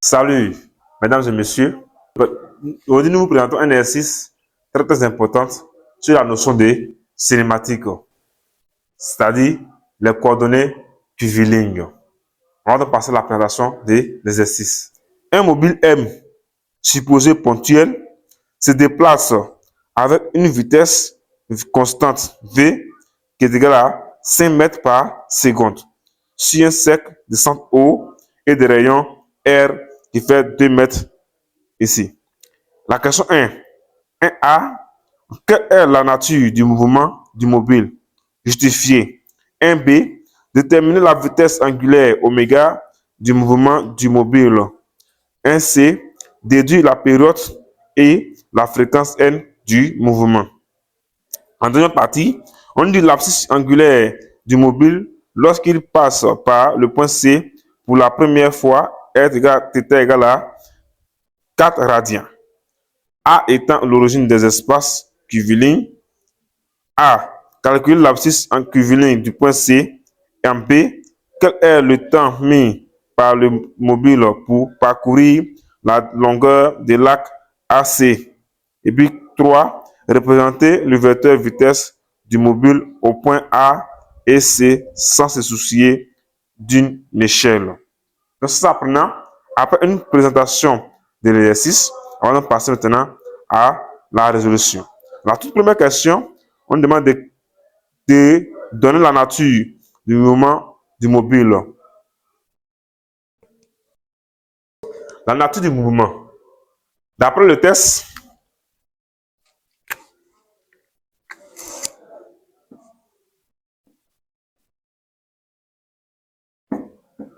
Salut, mesdames et messieurs. Aujourd'hui, nous vous présentons un exercice très important sur la notion de cinématique, c'est-à-dire les coordonnées curvilignes. On va passer à la présentation de l'exercice. Un mobile M, supposé ponctuel, se déplace avec une vitesse constante V qui est égale à 5 mètres par seconde sur un cercle de centre O et de rayon R qui fait 2 mètres ici. La question 1. 1A. Quelle est la nature du mouvement du mobile? Justifié. 1B. Déterminer la vitesse angulaire oméga du mouvement du mobile. 1C. Déduire la période et la fréquence N du mouvement. En deuxième partie, on dit l'abscisse angulaire du mobile lorsqu'il passe par le point C pour la première fois est égal, θ égale à 4 radians. A étant l'origine des espaces curvilignes. A. Calculer l'abscisse en curviligne du point C. En B. Quel est le temps mis par le mobile pour parcourir la longueur de l'arc AC. Et puis 3. Représenter le vecteur vitesse du mobile au point A et C sans se soucier d'une échelle. Donc, ça apprenant, après une présentation de l'exercice, on va passer maintenant à la résolution. La toute première question, on demande de donner la nature du mouvement du mobile. La nature du mouvement. D'après le test,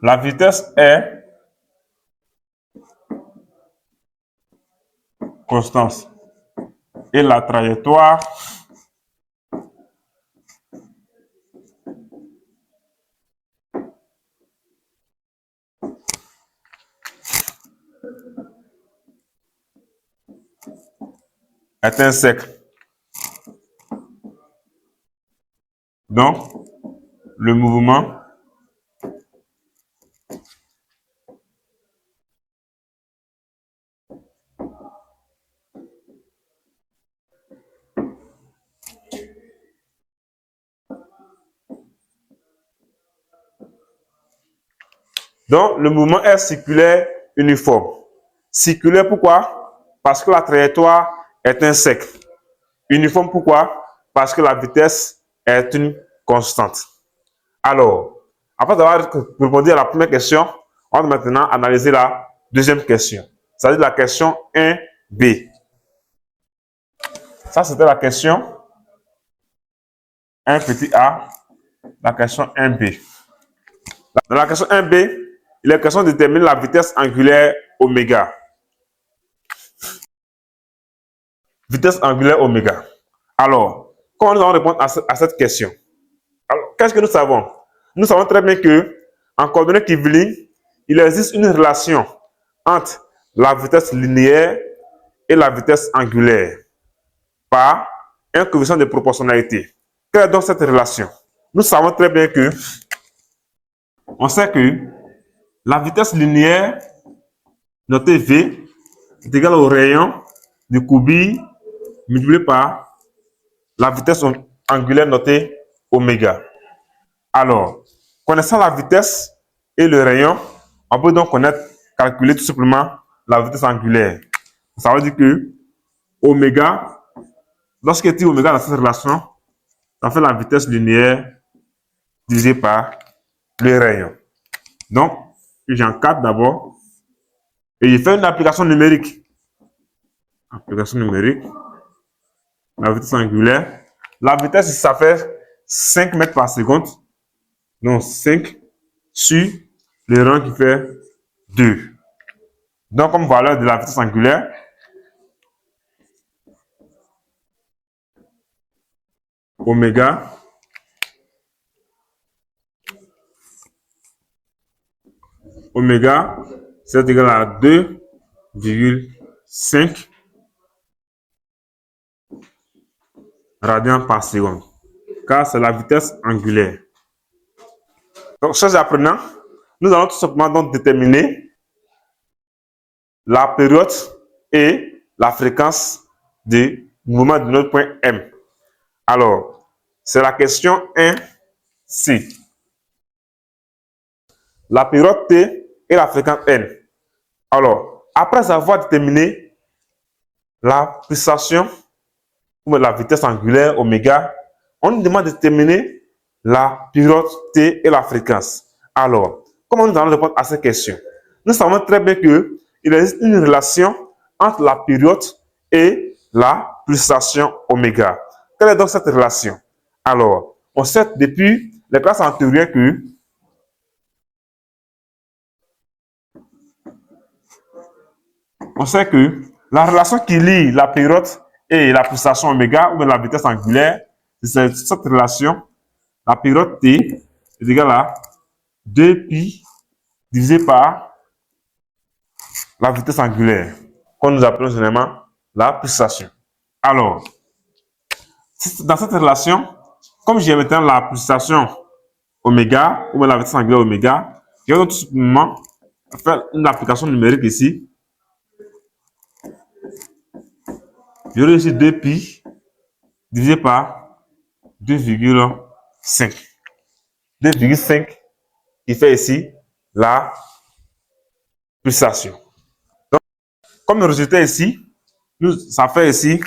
la vitesse est constante et la trajectoire est un cercle. Donc, le mouvement est circulaire uniforme. Circulaire pourquoi? Parce que la trajectoire est un cercle. Uniforme pourquoi? Parce que la vitesse est une constante. Alors, après avoir répondu à la première question, on va maintenant analyser la deuxième question. C'est-à-dire la question 1B. Ça, c'était la question 1 petit a, la question 1B. Dans la question 1B, il est question de déterminer la vitesse angulaire oméga. Vitesse angulaire oméga. Alors, comment nous allons répondre à cette question? Alors, qu'est-ce que nous savons? Nous savons très bien que, en coordonnées curvilignes, il existe une relation entre la vitesse linéaire et la vitesse angulaire par un coefficient de proportionnalité. Quelle est donc cette relation? Nous savons très bien que, on sait que la vitesse linéaire, notée V, est égale au rayon de coubille multiplié par la vitesse angulaire notée oméga. Alors, connaissant la vitesse et le rayon, on peut donc calculer tout simplement la vitesse angulaire. Ça veut dire que oméga, lorsqu'il dit oméga dans cette relation, ça fait la vitesse linéaire divisée par le rayon. Donc, j'encadre d'abord et je fais une application numérique. Application numérique. La vitesse angulaire. La vitesse, ça fait 5 mètres par seconde. Donc 5 sur le rang qui fait 2. Donc, comme valeur de la vitesse angulaire, oméga c'est égal à 2,5 radians par seconde, car c'est la vitesse angulaire. Donc, chers apprenants, nous allons tout simplement donc déterminer la période et la fréquence du mouvement de notre point M. Alors, c'est la question 1C. La période T et la fréquence N. Alors, après avoir déterminé la pulsation ou la vitesse angulaire oméga, on nous demande de déterminer la période T et la fréquence. Alors, comment nous allons répondre à cette question? Nous savons très bien qu'il existe une relation entre la période et la pulsation oméga. Quelle est donc cette relation? Alors, on sait depuis les classes antérieures que la relation qui lie la période et la pulsation oméga ou la vitesse angulaire, c'est cette relation. La période T est égale à 2pi divisé par la vitesse angulaire, qu'on nous appelons généralement la pulsation. Alors, dans cette relation, comme j'ai maintenant la pulsation oméga ou la vitesse angulaire oméga, je vais tout simplement faire une application numérique ici. J'aurai ici 2pi divisé par 2,5. 2,5 qui fait ici la pulsation. Donc, comme le résultat ici, ça fait ici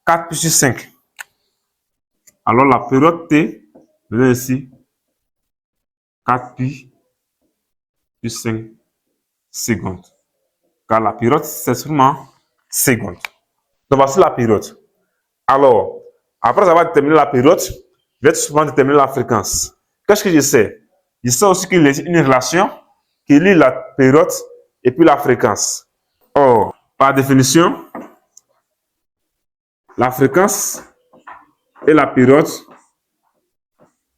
4pi sur 5. Alors, la période T donne ici 4pi sur 5 secondes. Car la période, c'est seulement secondes. Donc, voici la période. Alors, après avoir déterminé la période, je vais tout simplement déterminer la fréquence. Qu'est-ce que je sais? Je sais aussi qu'il y a une relation qui lie la période et puis la fréquence. Or, par définition, la fréquence et la période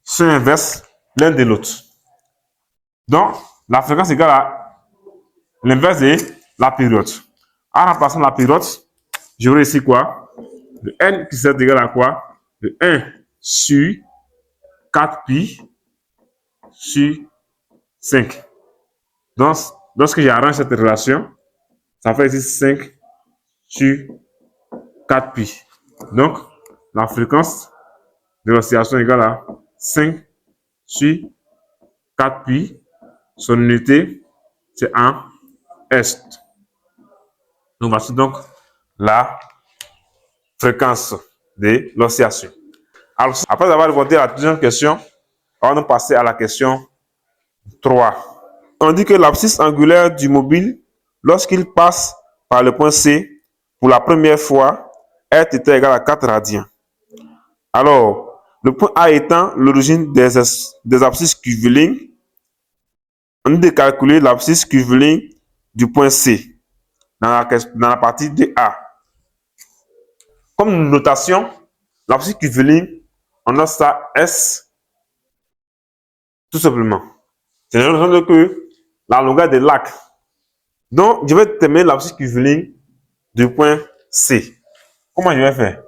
sont inverses l'un de l'autre. Donc, la fréquence est égale à l'inverse de la période. En remplaçant la période, j'aurai ici quoi? Le n qui sera égal à quoi? Le 1 sur 4pi sur 5. Donc, lorsque j'arrange cette relation, ça fait ici 5 sur 4pi. Donc, la fréquence de l'oscillation est égale à 5 sur 4pi. Son unité, c'est en est. Donc, voici donc la fréquence de l'oscillation. Alors, après avoir répondu à la deuxième question, on va passer à la question 3. On dit que l'abscisse angulaire du mobile, lorsqu'il passe par le point C pour la première fois, est égale à 4 radians. Alors, le point A étant l'origine des abscisses curvilignes, on dit de calculer l'abscisse curviligne du point C dans la partie de A. Comme notation, l'abscisse curviligne, on note ça S tout simplement. C'est la raison que la longueur de l'arc. Donc, je vais déterminer l'abscisse curviligne du point C. Comment je vais faire?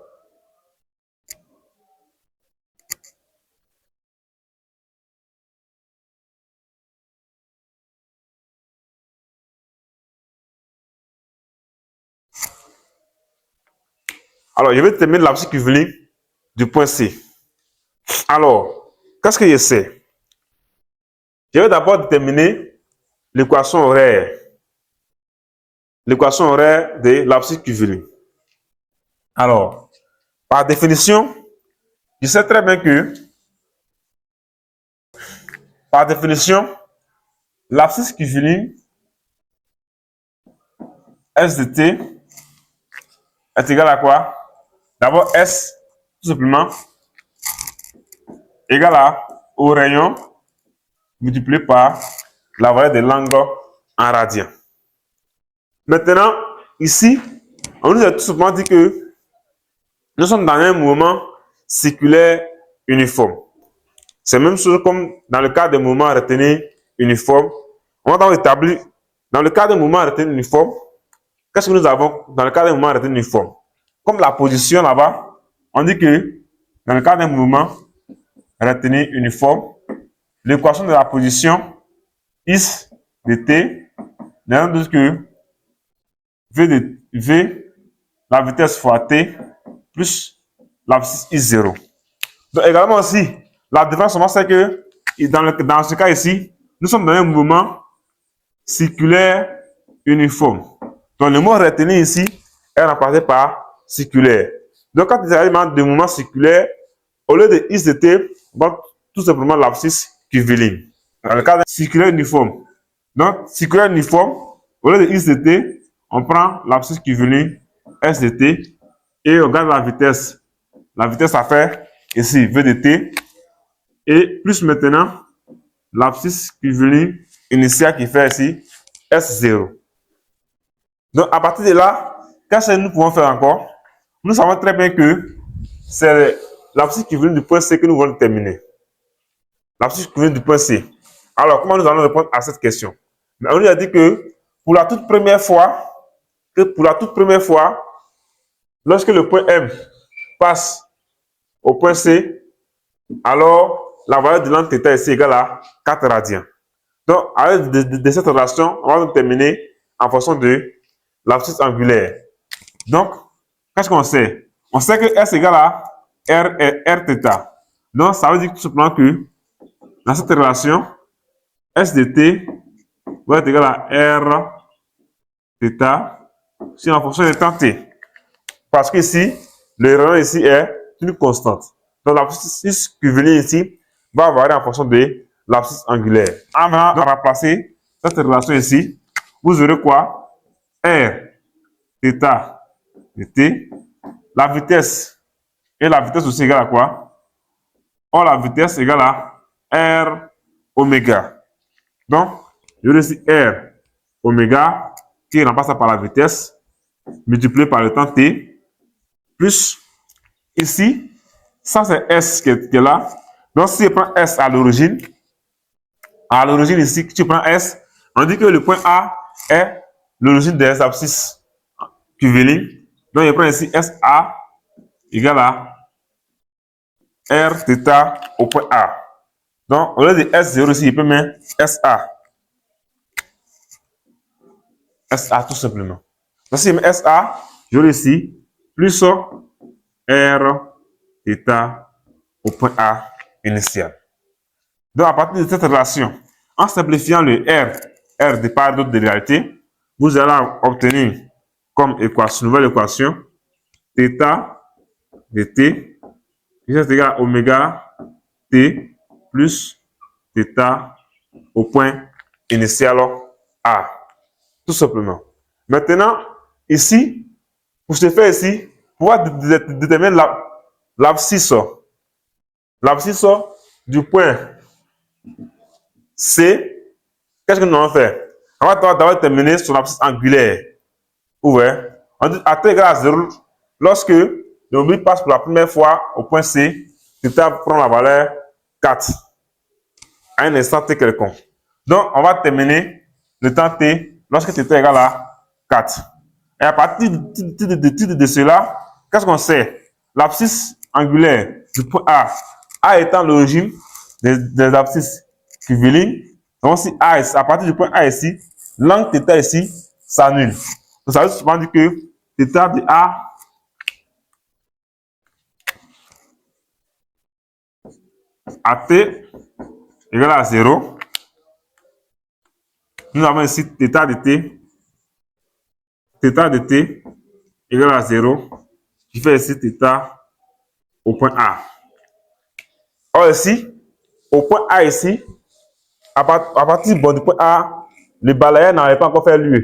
Alors, je vais déterminer l'abscisse curviligne du point C. Alors, qu'est-ce que je sais? Je vais d'abord déterminer l'équation horaire. L'équation horaire de l'abscisse curviligne. Alors, par définition, je sais très bien que, par définition, l'abscisse curviligne S de T est égal à quoi? D'abord, S, tout simplement, égal au rayon multiplié par la valeur de l'angle en radian. Maintenant, ici, on nous a tout simplement dit que nous sommes dans un mouvement circulaire uniforme. C'est la même chose comme dans le cas des mouvements retenus uniformes. On va donc établir, dans le cas d'un mouvement retenu uniforme, qu'est-ce que nous avons dans le cas d'un mouvement retenu uniforme? Comme la position là-bas, on dit que dans le cas d'un mouvement retenu uniforme, l'équation de la position is de t n'est rien d'autre que V, la vitesse fois t, plus l'abscisse I0. Donc également aussi, la différence c'est que dans ce cas ici, nous sommes dans un mouvement circulaire uniforme. Donc le mot retenu ici est remplacé par circulaire. Donc quand il s'agit de mouvement circulaire, au lieu de X de t, on va tout simplement l'abscisse curviligne. Dans le cas d'un circulaire uniforme. Donc circulaire uniforme, au lieu de X de t, on prend l'abscisse curviligne S de t et on garde la vitesse. La vitesse à faire ici V de t et plus maintenant l'abscisse curviligne initiale qui fait ici S0. Donc à partir de là, qu'est-ce que nous pouvons faire encore? Nous savons très bien que c'est l'abscisse curviligne du point C que nous voulons déterminer. L'abscisse curviligne du point C. Alors comment nous allons répondre à cette question? On nous a dit que pour la toute première fois, lorsque le point M passe au point C, alors la valeur de l'angle θ est égale à 4 radians. Donc, à l'aide de cette relation, on va déterminer en fonction de l'abscisse angulaire. Donc, qu'est-ce qu'on sait? On sait que S égale à Rθ. Donc, ça veut dire tout simplement que dans cette relation, S de t va être égal à Rθ sur en fonction du temps t. Parce que ici, le rayon ici est une constante. Donc, l'abscisse curviligne ici va varier en fonction de l'abscisse angulaire. En venant à remplacer cette relation ici, vous aurez quoi? R θ de t. La vitesse et la vitesse aussi égale à quoi? Or, la vitesse égale à R oméga. Donc, je vais ici R oméga qui remplace par la vitesse multiplié par le temps t plus ici, ça c'est S qui est là. Donc, si je prends S à l'origine ici, tu prends S, on dit que le point A est l'origine des abscisses curvilignes. Donc, je prends ici SA égale à Rθ au point A. Donc, au lieu de S0 ici, je peux mettre SA. SA tout simplement. Donc, si je mets SA, j'aurai ici plus Rθ au point A initial. Donc, à partir de cette relation, en simplifiant le R de part d'autre de réalité, vous allez obtenir comme équation, nouvelle équation, θ de t est égal à oméga t plus θ au point initial A. Tout simplement. Maintenant, ici, pour ce faire ici, pour déterminer l'abscisse du point C, qu'est-ce que nous allons faire? On va d'abord déterminer son abscisse angulaire. Vous voyez? On dit à t égale à 0, lorsque le mobile passe pour la première fois au point C, θ prend la valeur 4 à un instant t quelconque. Donc, on va terminer le temps t lorsque θ égale à 4. Et à partir de cela, qu'est-ce qu'on sait? L'abscisse angulaire du point A étant l'origine des abscisses curvilignes. Donc, si A, à partir du point A ici, l'angle θ ici s'annule. Donc, ça veut souvent dire que θ de A à t égale à 0. Nous avons ici θ de t égale à 0, qui fait ici θ au point A. Or ici, au point A ici, à partir du point A, le balayeur n'avait pas encore fait lieu.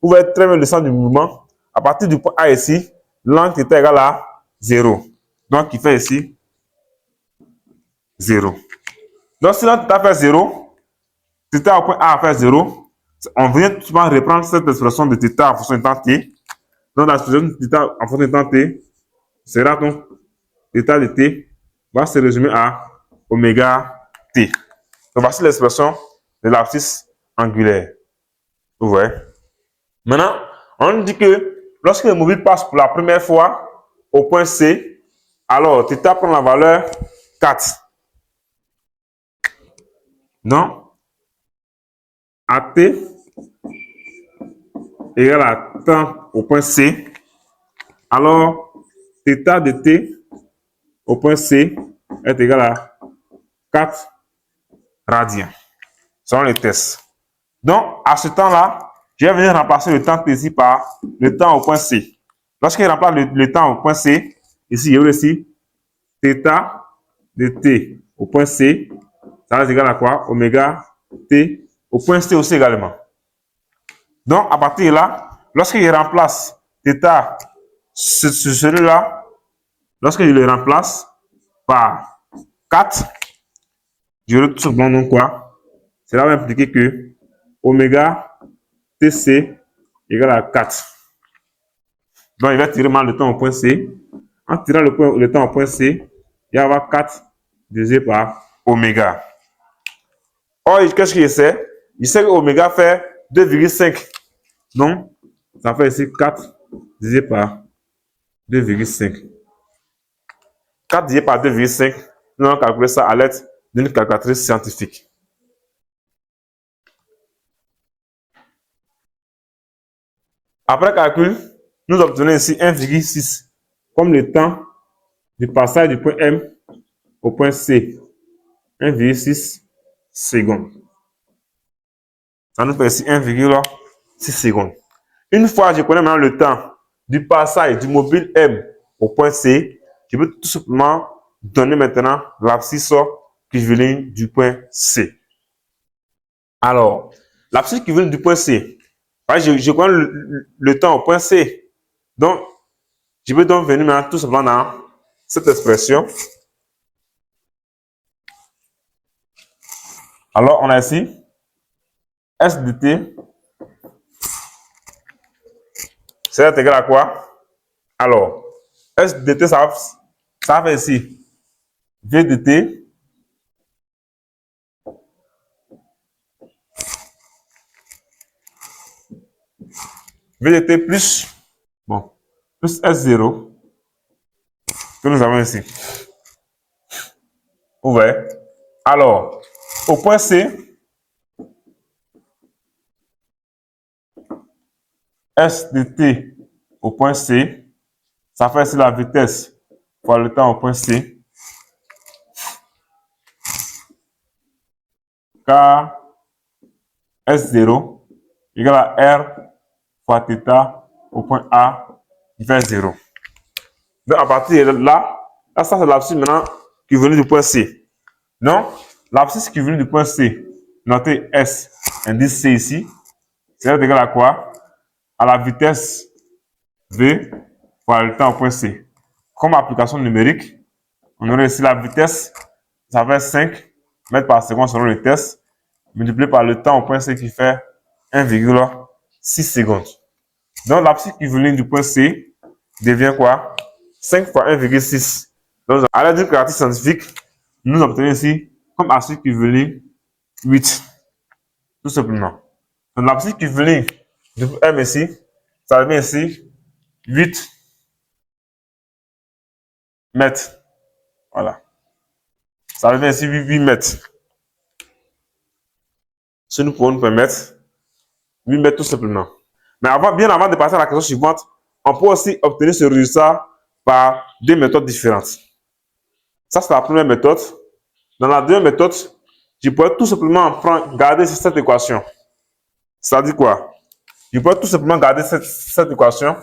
Vous pouvez très bien le sens du mouvement. À partir du point A ici, l'angle θ égale à 0. Donc, il fait ici 0. Donc, si l'angle θ fait 0, θ au point A fait 0, on vient souvent reprendre cette expression de θ en fonction de temps t. Donc, l'expression de θ en fonction de temps t sera donc θ de t va se résumer à oméga t. Donc, voici l'expression de l'abscisse angulaire. Vous voyez? Maintenant, on dit que lorsque le mobile passe pour la première fois au point C, alors θ prend la valeur 4. Donc, à t égale à temps au point C, alors θ de t au point C est égal à 4 radiens, selon les tests. Donc, à ce temps-là, je vais venir remplacer le temps ici par le temps au point C. Lorsque je remplace le temps au point C, ici, je vais ici θ de t au point C, ça va être égal à quoi? Oméga t au point C aussi également. Donc, à partir de là, lorsque je remplace θ sur celui-là, lorsque je le remplace par 4, je retrouve tout simplement donc quoi? Cela va impliquer que oméga tc égale à 4. Donc, il va tirer le temps au point C. En tirant le temps au point C, il va y avoir 4 divisé par oméga. Or, qu'est-ce qu'il sait? Il sait que oméga fait 2,5. Donc, ça fait ici 4 divisé par 2,5. 4 divisé par 2,5, nous allons calculer ça à l'aide d'une calculatrice scientifique. Après calcul, nous obtenons ici 1,6 comme le temps du passage du point M au point C. 1,6 secondes. Ça nous fait ici 1,6 secondes. Une fois que je connais maintenant le temps du passage du mobile M au point C, je peux tout simplement donner maintenant l'abscisse curviligne du point C. Alors, l'abscisse curviligne du point C, je connais le temps au point C. Donc, je peux donc venir maintenant tout simplement dans cette expression. Alors, on a ici S de t, c'est égal à quoi? Alors, S de t, ça fait ici V de t V de t plus, plus S0 que nous avons ici. Vous voyez? Alors, au point C, S de t au point C, ça fait ici la vitesse fois le temps au point C. K S0 égale à R fois θ au point A vers 0. Donc, à partir de là, ça c'est l'abscisse maintenant qui est venue du point C. Donc, l'abscisse qui est venue du point C, notez S, indice C ici, c'est égal à quoi? À la vitesse V fois le temps au point C. Comme application numérique, on aurait ici la vitesse, ça fait 5 mètres par seconde selon le test, multiplié par le temps au point C qui fait 1,6 secondes. Donc, l'abscisse curviligne du point C devient quoi? 5 fois 1,6. Donc, à l'aide d'une calculatrice scientifique, nous obtenons ici, comme abscisse curviligne, 8. Tout simplement. Donc, l'abscisse curviligne du M ici, ça devient ici 8 mètres. Voilà. Ça devient ici 8 mètres. Si nous pouvons nous permettre, 8 mètres tout simplement. Mais bien avant de passer à la question suivante, on peut aussi obtenir ce résultat par deux méthodes différentes. Ça, c'est la première méthode. Dans la deuxième méthode, je pourrais tout simplement garder cette équation. C'est-à-dire quoi? Je pourrais tout simplement garder cette équation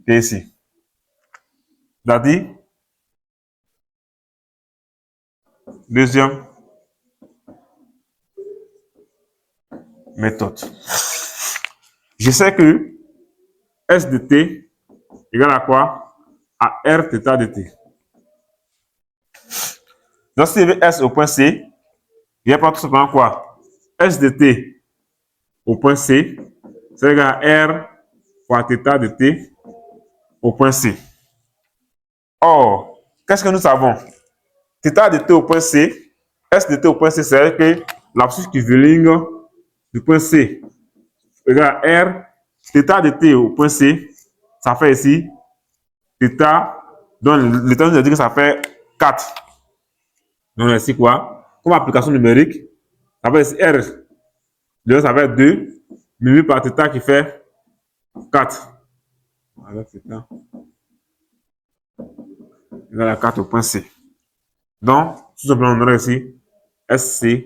qui est ici. C'est-à-dire, deuxième méthode. Je sais que S de t égale à quoi? À R θ de t. Donc, si je veux S au point C, je vais prendre tout simplement quoi? S de t au point C, c'est égal à R fois θ de t au point C. Or, qu'est-ce que nous savons? Θ de t au point C, S de t au point C, c'est que l'abscisse curviligne du point C égale à R, θ de t au point C, ça fait ici θ, donc le temps nous a dit que ça fait 4. Donc ici quoi? Comme application numérique, ça fait ici R, donc ça fait 2, multiplié par θ qui fait 4 avec θ égale à 4 au point C. Donc, tout simplement, on aura ici SC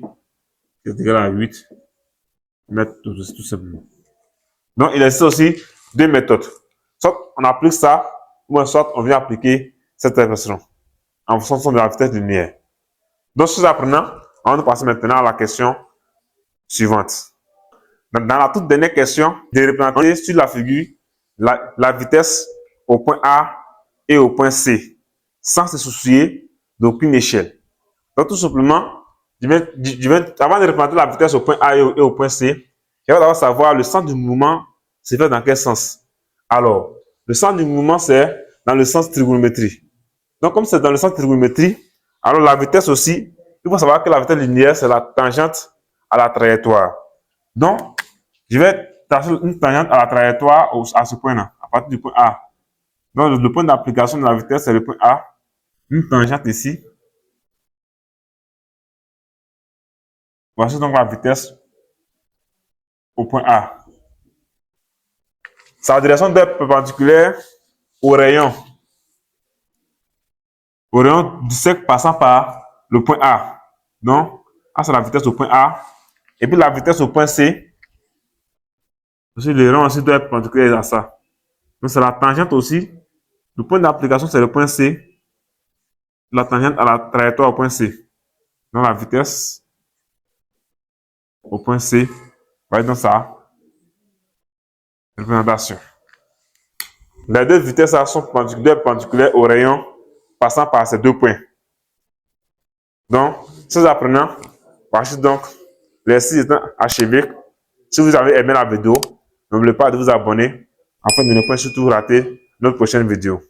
qui est égal à 8 mètres tout simplement. Donc, il existe aussi deux méthodes. Soit on applique ça, ou soit on vient appliquer cette expression en fonction de la vitesse linéaire. Donc, sous apprenant, on va passer maintenant à la question suivante. Dans la toute dernière question, de représenter sur la figure la vitesse au point A et au point C, sans se soucier d'aucune échelle. Donc, tout simplement, avant de représenter la vitesse au point A et au point C, je vais d'abord savoir le sens du mouvement se fait dans quel sens. Alors, le sens du mouvement, c'est dans le sens trigonométrie. Donc, comme c'est dans le sens trigonométrie, alors la vitesse aussi, il faut savoir que la vitesse linéaire, c'est la tangente à la trajectoire. Donc, je vais tracer une tangente à la trajectoire à ce point-là, à partir du point A. Donc, le point d'application de la vitesse, c'est le point A. Une tangente ici. Voici donc la vitesse au point A. Sa direction doit être perpendiculaire au rayon du cercle passant par le point A. Donc, A, c'est la vitesse au point A. Et puis la vitesse au point C, aussi le rayon aussi doit être perpendiculaire à ça. Donc, c'est la tangente aussi. Le point d'application, c'est le point C. La tangente à la trajectoire au point C. Donc, la vitesse au point C va être dans sa représentation. Les deux vitesses sont perpendiculaires au rayon passant par ces deux points. Donc, ces apprenants, voici donc l'exercice étant achevé. Si vous avez aimé la vidéo, n'oubliez pas de vous abonner afin de ne pas surtout rater notre prochaine vidéo.